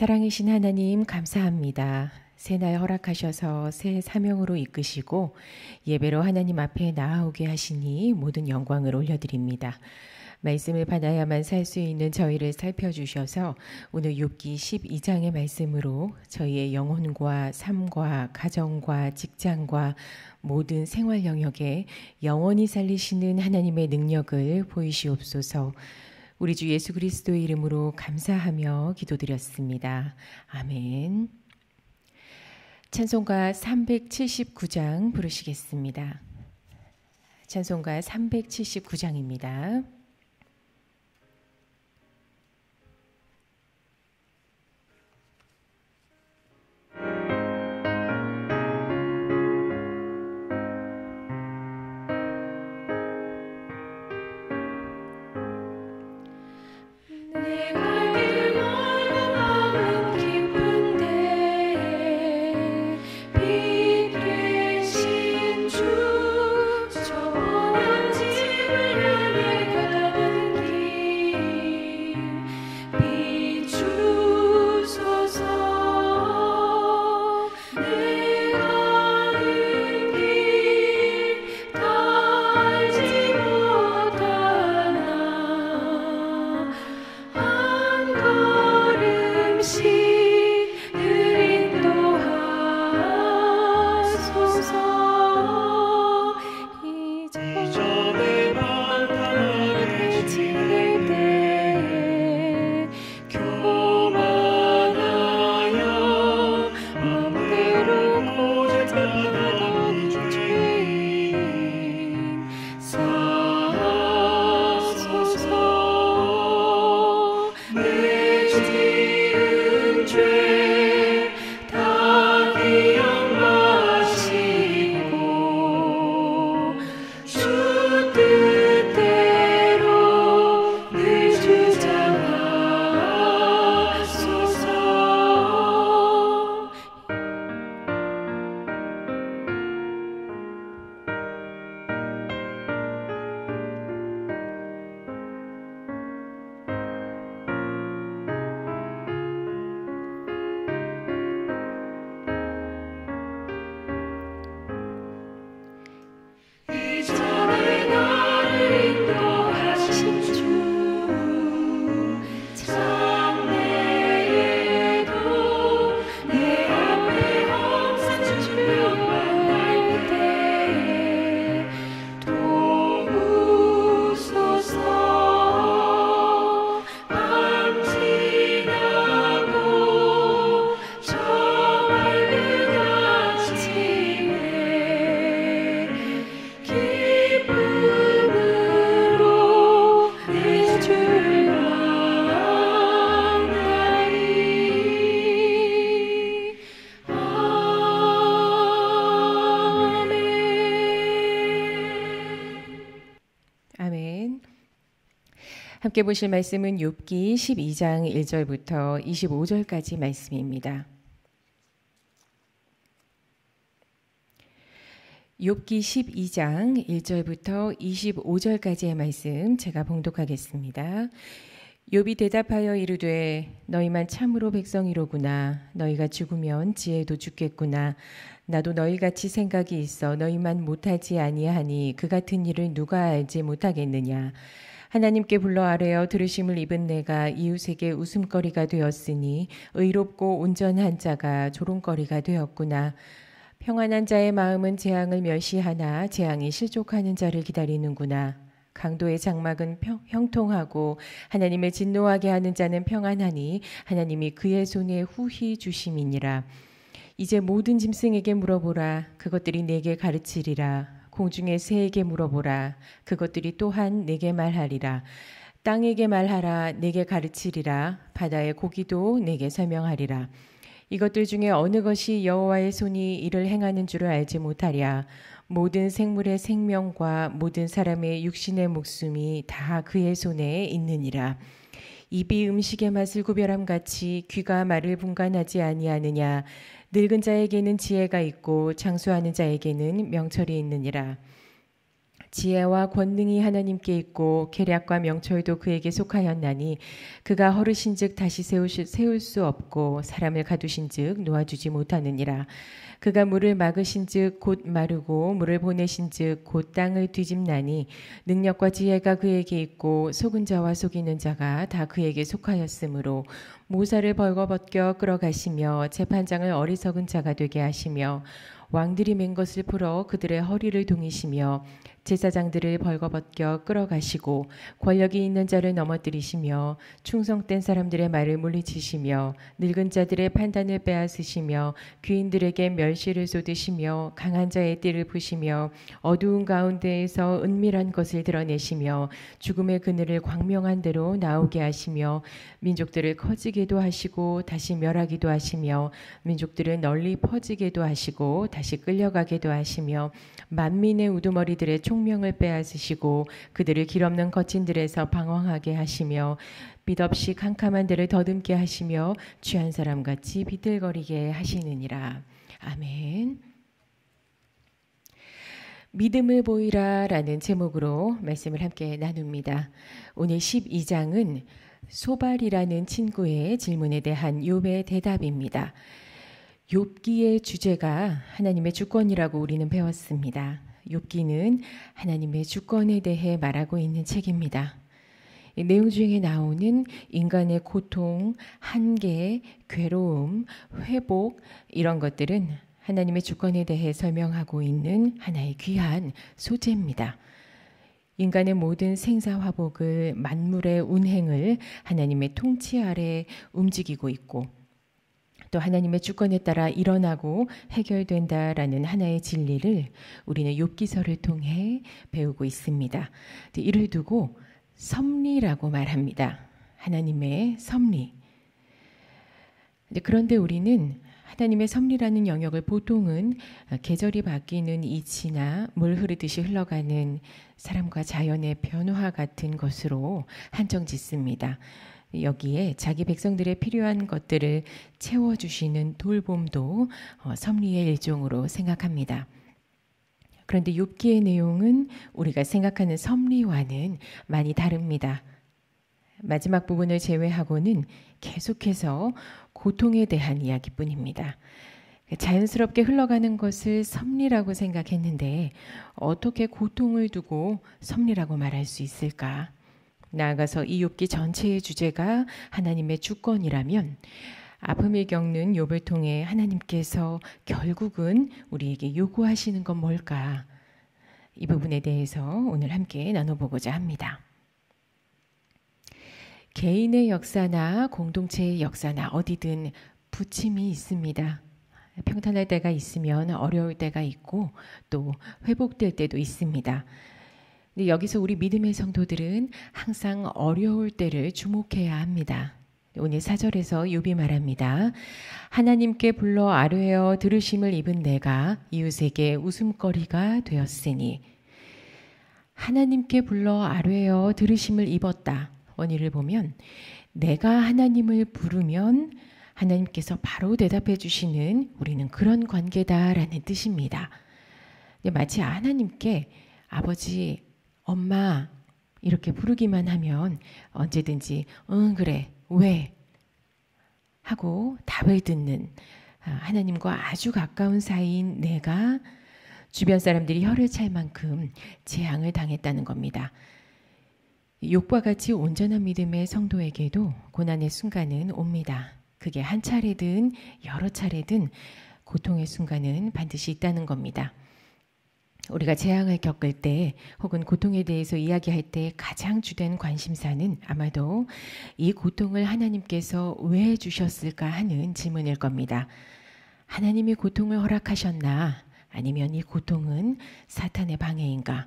사랑이신 하나님 감사합니다. 새날 허락하셔서 새 사명으로 이끄시고 예배로 하나님 앞에 나아오게 하시니 모든 영광을 올려드립니다. 말씀을 받아야만 살 수 있는 저희를 살펴주셔서 오늘 욥기 12장의 말씀으로 저희의 영혼과 삶과 가정과 직장과 모든 생활 영역에 영원히 살리시는 하나님의 능력을 보이시옵소서. 우리 주 예수 그리스도의 이름으로 감사하며 기도드렸습니다. 아멘. 찬송가 379장 부르시겠습니다. 찬송가 379장입니다. 함께 보실 말씀은 욥기 12장 1절부터 25절까지 말씀입니다. 욥기 12장 1절부터 25절까지의 말씀 제가 봉독하겠습니다. 욥이 대답하여 이르되 너희만 참으로 백성이로구나. 너희가 죽으면 지혜도 죽겠구나. 나도 너희같이 생각이 있어 너희만 못하지 아니하니 그 같은 일을 누가 알지 못하겠느냐. 하나님께 불러 아뢰어 들으심을 입은 내가 이웃에게 웃음거리가 되었으니 의롭고 온전한 자가 조롱거리가 되었구나. 평안한 자의 마음은 재앙을 멸시하나 재앙이 실족하는 자를 기다리는구나. 강도의 장막은 형통하고 하나님을 진노하게 하는 자는 평안하니 하나님이 그의 손에 후히 주심이니라. 이제 모든 짐승에게 물어보라. 그것들이 내게 가르치리라. 공중의 새에게 물어보라. 그것들이 또한 내게 말하리라. 땅에게 말하라. 내게 가르치리라. 바다의 고기도 내게 설명하리라. 이것들 중에 어느 것이 여호와의 손이 이를 행하는 줄을 알지 못하랴. 모든 생물의 생명과 모든 사람의 육신의 목숨이 다 그의 손에 있느니라. 입이 음식의 맛을 구별함 같이 귀가 말을 분간하지 아니하느냐. 늙은 자에게는 지혜가 있고 장수하는 자에게는 명철이 있느니라. 지혜와 권능이 하나님께 있고 계략과 명철도 그에게 속하였나니 그가 허르신즉 다시 세울 수 없고 사람을 가두신즉 놓아주지 못하느니라. 그가 물을 막으신즉 곧 마르고 물을 보내신즉 곧 땅을 뒤집나니 능력과 지혜가 그에게 있고 속은 자와 속이는 자가 다 그에게 속하였으므로 모사를 벌거벗겨 끌어가시며 재판장을 어리석은 자가 되게 하시며 왕들이 맨 것을 풀어 그들의 허리를 동이시며 제사장들을 벌거벗겨 끌어가시고 권력이 있는 자를 넘어뜨리시며 충성된 사람들의 말을 물리치시며 늙은 자들의 판단을 빼앗으시며 귀인들에게 멸시를 쏟으시며 강한 자의 띠를 부시며 어두운 가운데에서 은밀한 것을 드러내시며 죽음의 그늘을 광명한 대로 나오게 하시며 민족들을 커지게도 하시고 다시 멸하기도 하시며 민족들을 널리 퍼지게도 하시고 다시 끌려가게도 하시며 만민의 우두머리들의 총명을 빼앗으시고 그들을 길없는 거친들에서 방황하게 하시며 빛없이 캄캄한 데를 더듬게 하시며 취한 사람같이 비틀거리게 하시느니라. 아멘. 믿음을 보이라 라는 제목으로 말씀을 함께 나눕니다. 오늘 12장은 소발이라는 친구의 질문에 대한 욥의 대답입니다. 욥기의 주제가 하나님의 주권이라고 우리는 배웠습니다. 욥기는 하나님의 주권에 대해 말하고 있는 책입니다. 이 내용 중에 나오는 인간의 고통, 한계, 괴로움, 회복 이런 것들은 하나님의 주권에 대해 설명하고 있는 하나의 귀한 소재입니다. 인간의 모든 생사화복을 만물의 운행을 하나님의 통치 아래 움직이고 있고 또 하나님의 주권에 따라 일어나고 해결된다라는 하나의 진리를 우리는 욥기서를 통해 배우고 있습니다. 이를 두고 섭리라고 말합니다. 하나님의 섭리. 그런데 우리는 하나님의 섭리라는 영역을 보통은 계절이 바뀌는 이치나 물 흐르듯이 흘러가는 사람과 자연의 변화 같은 것으로 한정 짓습니다. 여기에 자기 백성들의 필요한 것들을 채워주시는 돌봄도 섭리의 일종으로 생각합니다. 그런데 욥기의 내용은 우리가 생각하는 섭리와는 많이 다릅니다. 마지막 부분을 제외하고는 계속해서 고통에 대한 이야기뿐입니다. 자연스럽게 흘러가는 것을 섭리라고 생각했는데 어떻게 고통을 두고 섭리라고 말할 수 있을까? 나아가서 이 욥기 전체의 주제가 하나님의 주권이라면 아픔을 겪는 욥을 통해 하나님께서 결국은 우리에게 요구하시는 건 뭘까? 이 부분에 대해서 오늘 함께 나눠보고자 합니다. 개인의 역사나 공동체의 역사나 어디든 부침이 있습니다. 평탄할 때가 있으면 어려울 때가 있고 또 회복될 때도 있습니다. 근데 여기서 우리 믿음의 성도들은 항상 어려울 때를 주목해야 합니다. 오늘 4절에서 욥이 말합니다. 하나님께 불러 아뢰어 들으심을 입은 내가 이웃에게 웃음거리가 되었으니 하나님께 불러 아뢰어 들으심을 입었다. 원의를 보면 내가 하나님을 부르면 하나님께서 바로 대답해 주시는 우리는 그런 관계다라는 뜻입니다. 마치 하나님께 아버지, 엄마 이렇게 부르기만 하면 언제든지 응 그래 왜 하고 답을 듣는 하나님과 아주 가까운 사이인 내가 주변 사람들이 혀를 찰 만큼 재앙을 당했다는 겁니다. 욥과 같이 온전한 믿음의 성도에게도 고난의 순간은 옵니다. 그게 한 차례든 여러 차례든 고통의 순간은 반드시 있다는 겁니다. 우리가 재앙을 겪을 때 혹은 고통에 대해서 이야기할 때 가장 주된 관심사는 아마도 이 고통을 하나님께서 왜 주셨을까 하는 질문일 겁니다. 하나님이 고통을 허락하셨나? 아니면 이 고통은 사탄의 방해인가?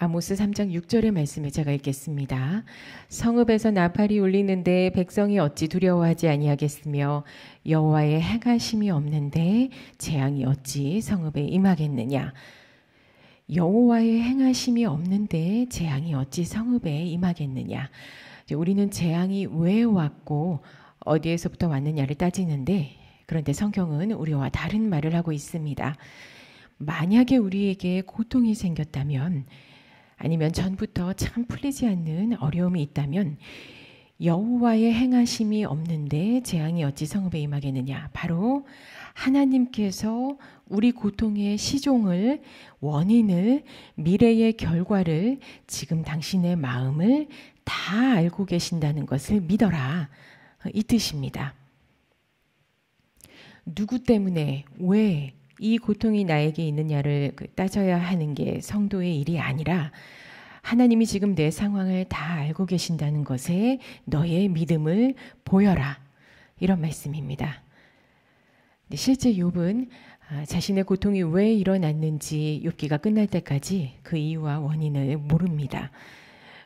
아모스 3장 6절의 말씀을 제가 읽겠습니다. 성읍에서 나팔이 울리는데 백성이 어찌 두려워하지 아니하겠으며 여호와의 행하심이 없는데 재앙이 어찌 성읍에 임하겠느냐. 여호와의 행하심이 없는데 재앙이 어찌 성읍에 임하겠느냐. 우리는 재앙이 왜 왔고 어디에서부터 왔느냐를 따지는데 그런데 성경은 우리와 다른 말을 하고 있습니다. 만약에 우리에게 고통이 생겼다면, 아니면 전부터 참 풀리지 않는 어려움이 있다면 여호와의 행하심이 없는데 재앙이 어찌 성읍에 임하겠느냐. 바로 하나님께서 우리 고통의 시종을, 원인을, 미래의 결과를, 지금 당신의 마음을 다 알고 계신다는 것을 믿어라, 이 뜻입니다. 누구 때문에 왜 이 고통이 나에게 있느냐를 따져야 하는 게 성도의 일이 아니라 하나님이 지금 내 상황을 다 알고 계신다는 것에 너의 믿음을 보여라, 이런 말씀입니다. 실제 욥은 자신의 고통이 왜 일어났는지 욥기가 끝날 때까지 그 이유와 원인을 모릅니다.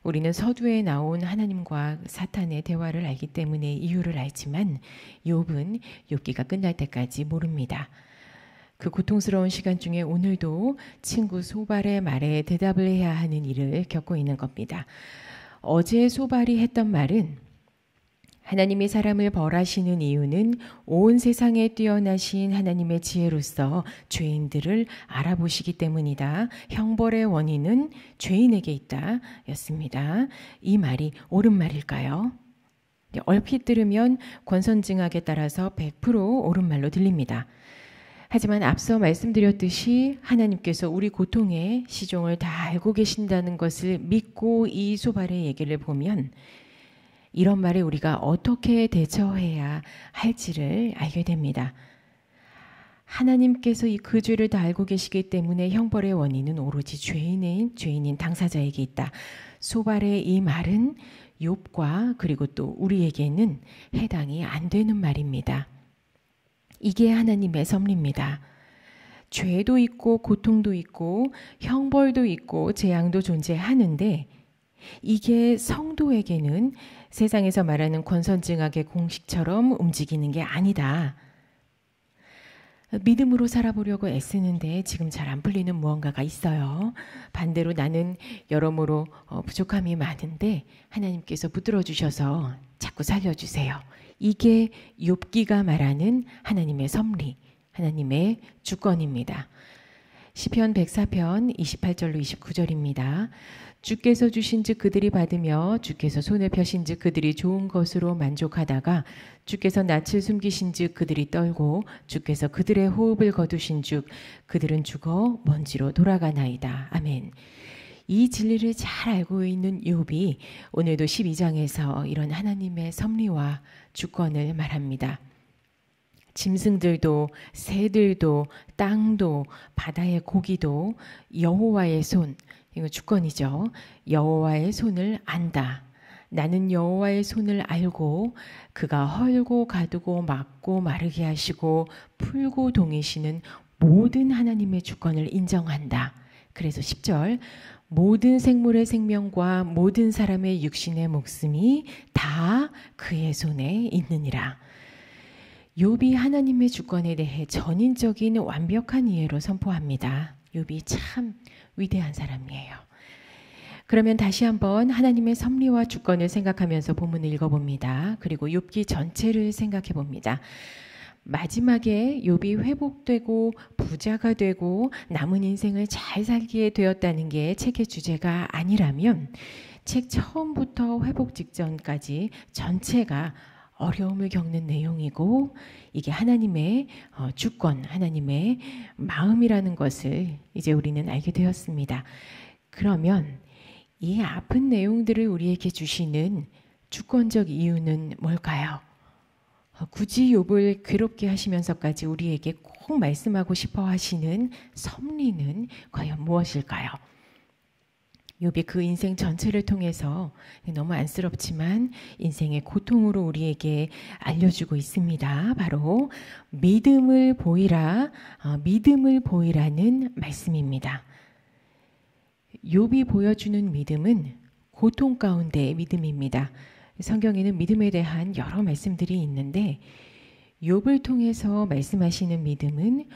우리는 서두에 나온 하나님과 사탄의 대화를 알기 때문에 이유를 알지만 욥은 욥기가 끝날 때까지 모릅니다. 그 고통스러운 시간 중에 오늘도 친구 소발의 말에 대답을 해야 하는 일을 겪고 있는 겁니다. 어제 소발이 했던 말은 하나님이 사람을 벌하시는 이유는 온 세상에 뛰어나신 하나님의 지혜로서 죄인들을 알아보시기 때문이다. 형벌의 원인은 죄인에게 있다, 였습니다. 이 말이 옳은 말일까요? 얼핏 들으면 권선징악에 따라서 100% 옳은 말로 들립니다. 하지만 앞서 말씀드렸듯이 하나님께서 우리 고통의 시종을 다 알고 계신다는 것을 믿고 이 소발의 얘기를 보면 이런 말에 우리가 어떻게 대처해야 할지를 알게 됩니다. 하나님께서 그 죄를 다 알고 계시기 때문에 형벌의 원인은 오로지 죄인인 당사자에게 있다. 소발의 이 말은 욥과 그리고 또 우리에게는 해당이 안 되는 말입니다. 이게 하나님의 섭리입니다. 죄도 있고 고통도 있고 형벌도 있고 재앙도 존재하는데 이게 성도에게는 세상에서 말하는 권선징악의 공식처럼 움직이는 게 아니다. 믿음으로 살아보려고 애쓰는데 지금 잘 안 풀리는 무언가가 있어요. 반대로 나는 여러모로 부족함이 많은데 하나님께서 붙들어 주셔서 자꾸 살려주세요. 이게 욥기가 말하는 하나님의 섭리, 하나님의 주권입니다. 시편 104편 28절로 29절입니다. 주께서 주신즉 그들이 받으며 주께서 손을 펴신즉 그들이 좋은 것으로 만족하다가 주께서 낯을 숨기신즉 그들이 떨고 주께서 그들의 호흡을 거두신즉 그들은 죽어 먼지로 돌아가나이다. 아멘. 이 진리를 잘 알고 있는 욥이 오늘도 12장에서 이런 하나님의 섭리와 주권을 말합니다. 짐승들도 새들도 땅도 바다의 고기도 여호와의 손, 이거 주권이죠. 여호와의 손을 안다. 나는 여호와의 손을 알고 그가 헐고 가두고 막고 마르게 하시고 풀고 동이시는 모든 하나님의 주권을 인정한다. 그래서 10절 모든 생물의 생명과 모든 사람의 육신의 목숨이 다 그의 손에 있느니라. 욥이 하나님의 주권에 대해 전인적인 완벽한 이해로 선포합니다. 욥이 참 위대한 사람이에요. 그러면 다시 한번 하나님의 섭리와 주권을 생각하면서 본문을 읽어봅니다. 그리고 욥기 전체를 생각해 봅니다. 마지막에 욥이 회복되고 부자가 되고 남은 인생을 잘 살게 되었다는 게 책의 주제가 아니라면 책 처음부터 회복 직전까지 전체가 어려움을 겪는 내용이고 이게 하나님의 주권, 하나님의 마음이라는 것을 이제 우리는 알게 되었습니다. 그러면 이 아픈 내용들을 우리에게 주시는 주권적 이유는 뭘까요? 굳이 욥을 괴롭게 하시면서까지 우리에게 꼭 말씀하고 싶어 하시는 섭리는 과연 무엇일까요? 욥이 그 인생 전체를 통해서 너무 안쓰럽지만 인생의 고통으로 우리에게 알려주고 있습니다. 바로 믿음을 보이라, 믿음을 보이라는 말씀입니다. 욥이 보여주는 믿음은 고통 가운데의 믿음입니다. 성경에는 믿음에 대한 여러 말씀들이 있는데 욥을 통해서 말씀하시는 믿음은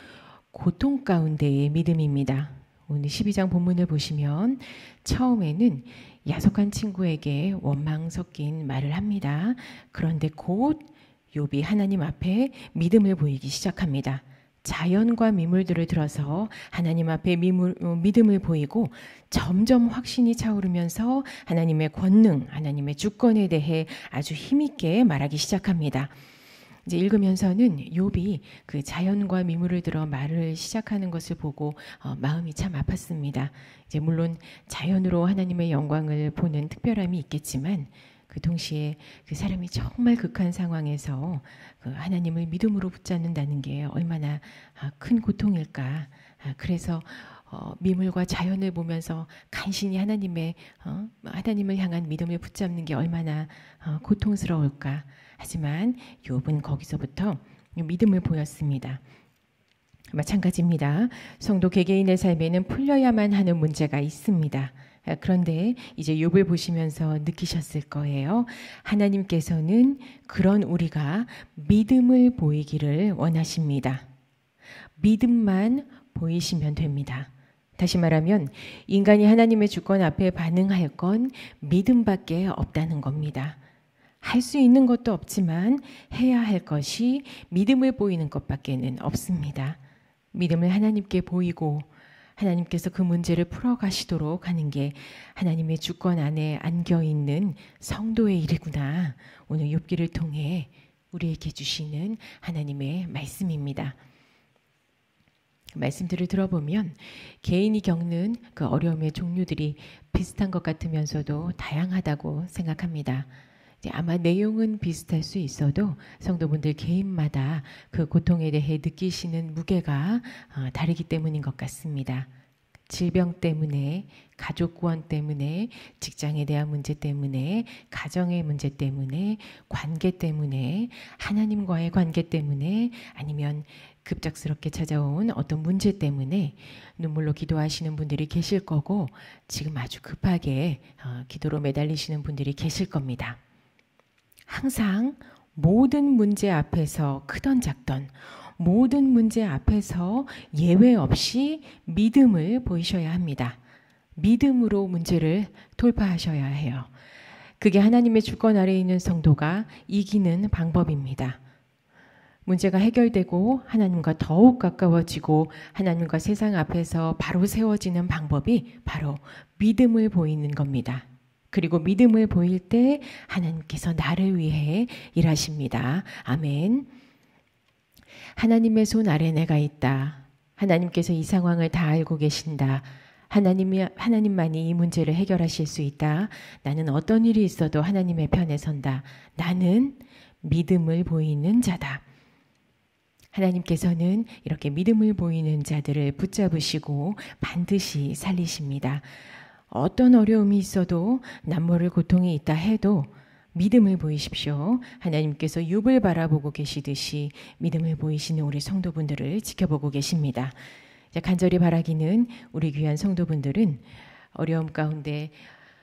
고통 가운데의 믿음입니다. 오늘 12장 본문을 보시면 처음에는 야속한 친구에게 원망 섞인 말을 합니다. 그런데 곧 욥이 하나님 앞에 믿음을 보이기 시작합니다. 자연과 미물들을 들어서 하나님 앞에 믿음을 보이고 점점 확신이 차오르면서 하나님의 권능, 하나님의 주권에 대해 아주 힘있게 말하기 시작합니다. 이제 읽으면서는 욥이 그 자연과 미물을 들어 말을 시작하는 것을 보고 마음이 참 아팠습니다. 이제 물론 자연으로 하나님의 영광을 보는 특별함이 있겠지만 그 동시에 그 사람이 정말 극한 상황에서 그 하나님을 믿음으로 붙잡는다는 게 얼마나 큰 고통일까. 그래서 미물과 자연을 보면서 간신히 하나님을 향한 믿음을 붙잡는 게 얼마나 고통스러울까. 하지만 욥은 거기서부터 믿음을 보였습니다. 마찬가지입니다. 성도 개개인의 삶에는 풀려야만 하는 문제가 있습니다. 그런데 이제 욥을 보시면서 느끼셨을 거예요. 하나님께서는 그런 우리가 믿음을 보이기를 원하십니다. 믿음만 보이시면 됩니다. 다시 말하면 인간이 하나님의 주권 앞에 반응할 건 믿음밖에 없다는 겁니다. 할 수 있는 것도 없지만 해야 할 것이 믿음을 보이는 것밖에는 없습니다. 믿음을 하나님께 보이고 하나님께서 그 문제를 풀어가시도록 하는 게 하나님의 주권 안에 안겨있는 성도의 일이구나. 오늘 욥기를 통해 우리에게 주시는 하나님의 말씀입니다. 말씀들을 들어보면 개인이 겪는 그 어려움의 종류들이 비슷한 것 같으면서도 다양하다고 생각합니다. 아마 내용은 비슷할 수 있어도 성도분들 개인마다 그 고통에 대해 느끼시는 무게가 다르기 때문인 것 같습니다. 질병 때문에, 가족 구원 때문에, 직장에 대한 문제 때문에, 가정의 문제 때문에, 관계 때문에, 하나님과의 관계 때문에, 아니면 급작스럽게 찾아온 어떤 문제 때문에 눈물로 기도하시는 분들이 계실 거고, 지금 아주 급하게 기도로 매달리시는 분들이 계실 겁니다. 항상 모든 문제 앞에서 크던 작던 모든 문제 앞에서 예외 없이 믿음을 보이셔야 합니다. 믿음으로 문제를 돌파하셔야 해요. 그게 하나님의 주권 아래에 있는 성도가 이기는 방법입니다. 문제가 해결되고 하나님과 더욱 가까워지고 하나님과 세상 앞에서 바로 세워지는 방법이 바로 믿음을 보이는 겁니다. 그리고 믿음을 보일 때 하나님께서 나를 위해 일하십니다. 아멘. 하나님의 손 아래 내가 있다. 하나님께서 이 상황을 다 알고 계신다. 하나님만이 이 문제를 해결하실 수 있다. 나는 어떤 일이 있어도 하나님의 편에 선다. 나는 믿음을 보이는 자다. 하나님께서는 이렇게 믿음을 보이는 자들을 붙잡으시고 반드시 살리십니다. 어떤 어려움이 있어도 남모를 고통이 있다 해도 믿음을 보이십시오. 하나님께서 욥을 바라보고 계시듯이 믿음을 보이시는 우리 성도분들을 지켜보고 계십니다. 간절히 바라기는 우리 귀한 성도분들은 어려움 가운데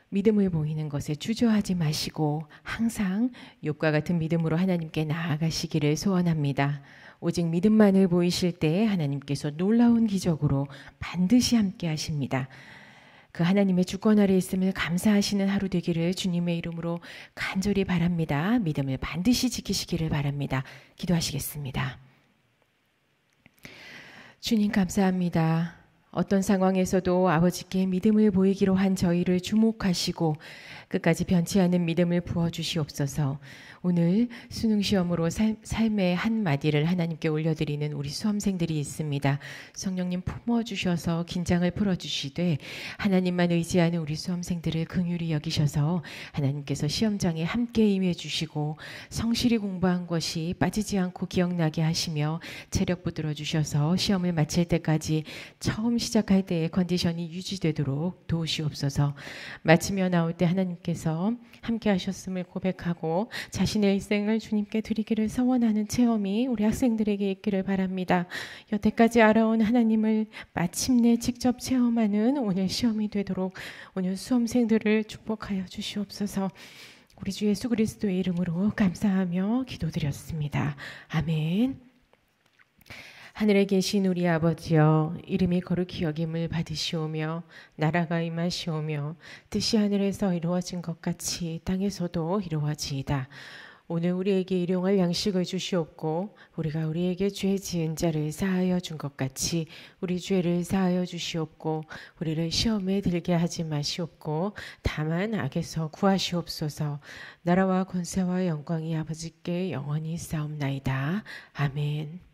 믿음을 보이는 것에 주저하지 마시고 항상 욥과 같은 믿음으로 하나님께 나아가시기를 소원합니다. 오직 믿음만을 보이실 때 하나님께서 놀라운 기적으로 반드시 함께 하십니다. 그 하나님의 주권 아래 있음을 감사하시는 하루 되기를 주님의 이름으로 간절히 바랍니다. 믿음을 반드시 지키시기를 바랍니다. 기도하시겠습니다. 주님 감사합니다. 어떤 상황에서도 아버지께 믿음을 보이기로 한 저희를 주목하시고 끝까지 변치 않은 믿음을 부어주시옵소서. 오늘 수능시험으로 삶의 한마디를 하나님께 올려드리는 우리 수험생들이 있습니다. 성령님 품어주셔서 긴장을 풀어주시되 하나님만 의지하는 우리 수험생들을 긍휼히 여기셔서 하나님께서 시험장에 함께 임해주시고 성실히 공부한 것이 빠지지 않고 기억나게 하시며 체력 붙들어주셔서 시험을 마칠 때까지 처음 시작할 때의 컨디션이 유지되도록 도우시옵소서. 마치며 나올 때 하나님께서 함께 하셨음을 고백하고 자신의 일생을 주님께 드리기를 서원하는 체험이 우리 학생들에게 있기를 바랍니다. 여태까지 알아온 하나님을 마침내 직접 체험하는 오늘 시험이 되도록 오늘 수험생들을 축복하여 주시옵소서. 우리 주 예수 그리스도의 이름으로 감사하며 기도드렸습니다. 아멘. 하늘에 계신 우리 아버지여, 이름이 거룩히 여김을 받으시오며 나라가 임하시오며 뜻이 하늘에서 이루어진 것 같이 땅에서도 이루어지이다. 오늘 우리에게 일용할 양식을 주시옵고 우리가 우리에게 죄 지은 자를 사하여 준 것 같이 우리 죄를 사하여 주시옵고 우리를 시험에 들게 하지 마시옵고 다만 악에서 구하시옵소서. 나라와 권세와 영광이 아버지께 영원히 싸움나이다. 아멘.